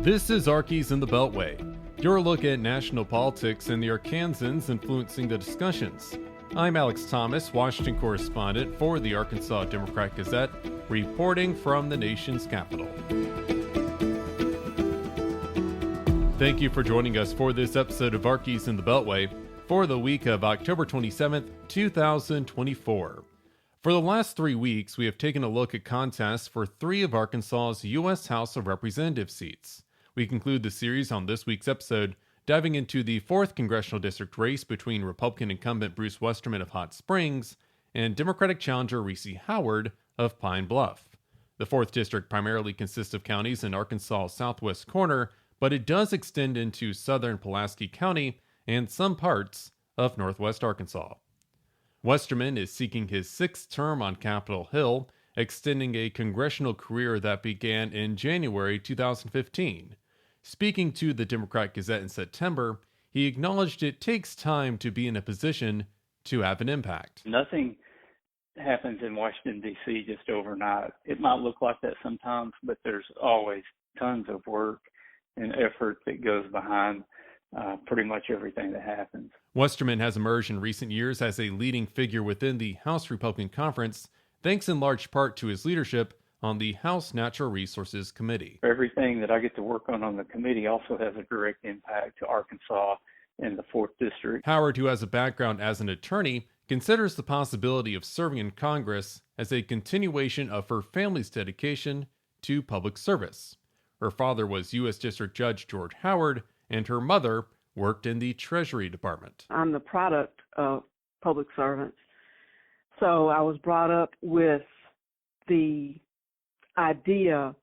This is Arkies in the Beltway, your look at national politics and the Arkansans influencing the discussions. I'm Alex Thomas, Washington correspondent for the Arkansas Democrat-Gazette, reporting from the nation's capital. Thank you for joining us for this episode of Arkies in the Beltway for the week of October 27th, 2024. For the last 3 weeks, we have taken a look at contests for 3 of Arkansas's U.S. House of Representatives seats. We conclude the series on this week's episode, diving into the 4th Congressional District race between Republican incumbent Bruce Westerman of Hot Springs and Democratic challenger Risie Howard of Pine Bluff. The 4th District primarily consists of counties in Arkansas's southwest corner, but it does extend into southern Pulaski County and some parts of northwest Arkansas. Westerman is seeking his 6th term on Capitol Hill, extending a congressional career that began in January 2015. Speaking to the Democrat-Gazette in September, he acknowledged it takes time to be in a position to have an impact. Nothing happens in Washington, D.C. just overnight. It might look like that sometimes, but there's always tons of work and effort that goes behind pretty much everything that happens. Westerman has emerged in recent years as a leading figure within the House Republican Conference, thanks in large part to his leadership on the House Natural Resources Committee. Everything that I get to work on the committee also has a direct impact to Arkansas and the 4th District. Howard, who has a background as an attorney, considers the possibility of serving in Congress as a continuation of her family's dedication to public service. Her father was U.S. District Judge George Howard, and her mother worked in the Treasury Department. I'm the product of public servants. So I was brought up with the idea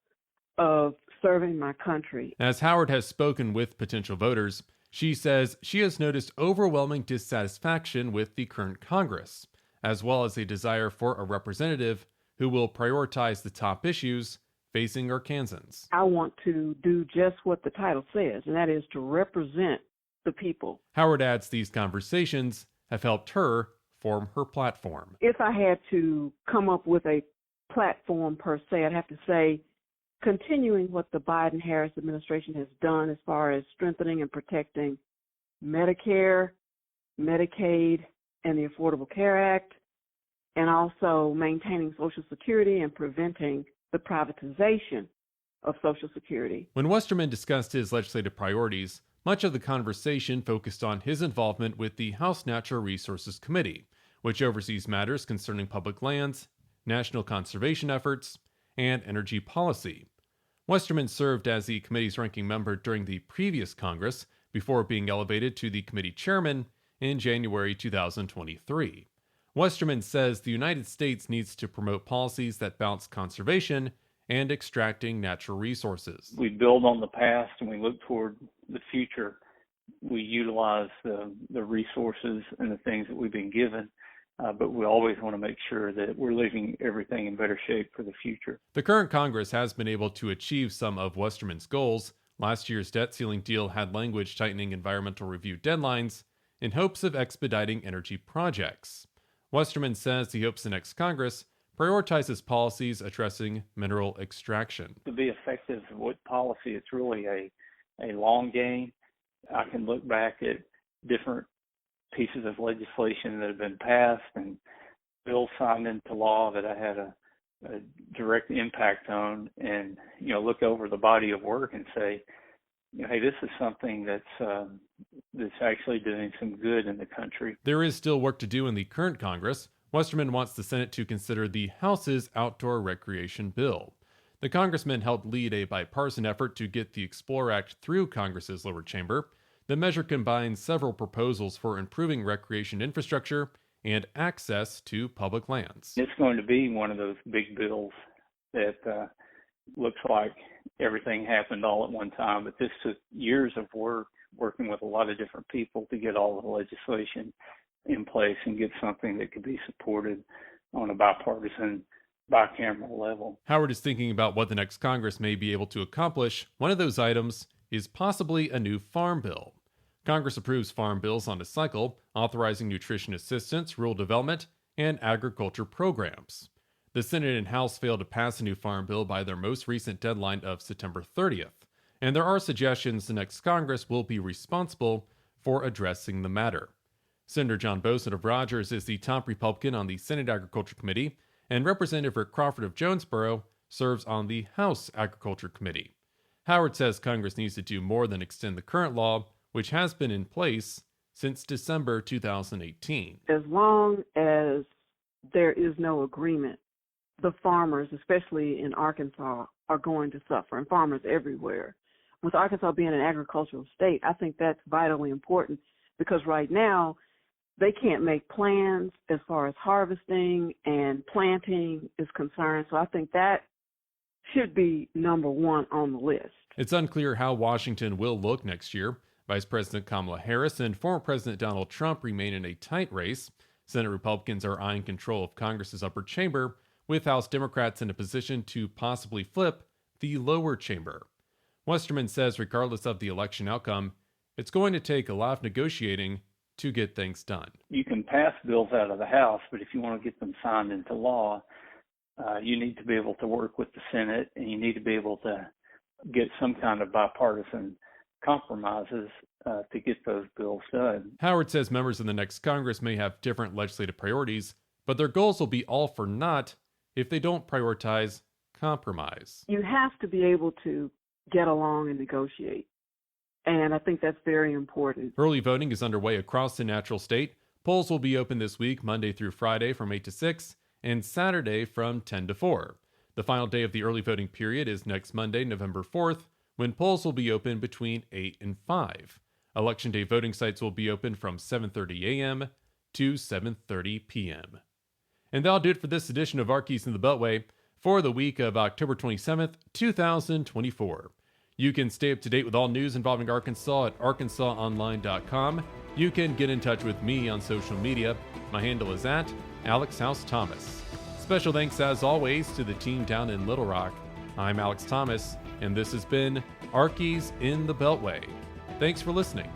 of serving my country. As Howard has spoken with potential voters, she says she has noticed overwhelming dissatisfaction with the current Congress, as well as a desire for a representative who will prioritize the top issues facing Arkansans. I want to do just what the title says, and that is to represent the people. Howard adds these conversations have helped her form her platform. If I had to come up with a platform per se, I'd have to say continuing what the Biden-Harris administration has done as far as strengthening and protecting Medicare, Medicaid, and the Affordable Care Act, and also maintaining Social Security and preventing the privatization of Social Security. When Westerman discussed his legislative priorities, much of the conversation focused on his involvement with the House Natural Resources Committee, which oversees matters concerning public lands, national conservation efforts, and energy policy. Westerman served as the committee's ranking member during the previous Congress before being elevated to the committee chairman in January 2023. Westerman says the United States needs to promote policies that balance conservation and extracting natural resources. We build on the past and we look toward the future. We utilize the resources and the things that we've been given, but we always want to make sure that we're leaving everything in better shape for the future. The current Congress has been able to achieve some of Westerman's goals. Last year's debt ceiling deal had language tightening environmental review deadlines in hopes of expediting energy projects. Westerman says he hopes the next Congress prioritizes policies addressing mineral extraction. To be effective with policy, it's really a long game. I can look back at different pieces of legislation that have been passed and bills signed into law that I had a direct impact on, and look over the body of work and say, hey, this is something that's actually doing some good in the country. There is still work to do in the current Congress. Westerman wants the Senate to consider the House's outdoor recreation bill. The congressman helped lead a bipartisan effort to get the Explore Act through Congress's lower chamber. The measure combines several proposals for improving recreation infrastructure and access to public lands. It's going to be one of those big bills that looks like everything happened all at one time, but this took years of work, working with a lot of different people to get all of the legislation in place and get something that could be supported on a bipartisan, bicameral level. Howard is thinking about what the next Congress may be able to accomplish. One of those items is possibly a new farm bill. Congress approves farm bills on a cycle, authorizing nutrition assistance, rural development, and agriculture programs. The Senate and House failed to pass a new farm bill by their most recent deadline of September 30th. and there are suggestions the next Congress will be responsible for addressing the matter. Senator John Boson of Rogers is the top Republican on the Senate Agriculture Committee, and Representative Rick Crawford of Jonesboro serves on the House Agriculture Committee. Howard says Congress needs to do more than extend the current law, which has been in place since December 2018. As long as there is no agreement, the farmers, especially in Arkansas, are going to suffer, and farmers everywhere. With Arkansas being an agricultural state, I think that's vitally important because right now they can't make plans as far as harvesting and planting is concerned. So I think that should be number one on the list. It's unclear how Washington will look next year. Vice President Kamala Harris and former President Donald Trump remain in a tight race. Senate Republicans are eyeing control of Congress's upper chamber, with House Democrats in a position to possibly flip the lower chamber. Westerman says regardless of the election outcome, it's going to take a lot of negotiating to get things done. You can pass bills out of the House, but if you want to get them signed into law, you need to be able to work with the Senate, and you need to be able to get some kind of bipartisan compromises to get those bills done. Howard says members in the next Congress may have different legislative priorities, but their goals will be all for naught if they don't prioritize compromise. You have to be able to get along and negotiate, and I think that's very important. Early voting is underway across the natural state. Polls will be open this week, Monday through Friday from 8 to 6, and Saturday from 10 to 4. The final day of the early voting period is next Monday, November 4th, when polls will be open between 8 and 5. Election day voting sites will be open from 7:30 a.m. to 7:30 p.m. And that'll do it for this edition of Arkies in the Beltway for the week of October 27th, 2024. You can stay up to date with all news involving Arkansas at arkansasonline.com. You can get in touch with me on social media. My handle is at Alex House Thomas. Special thanks, as always, to the team down in Little Rock. I'm Alex Thomas, and this has been Arkies in the Beltway. Thanks for listening.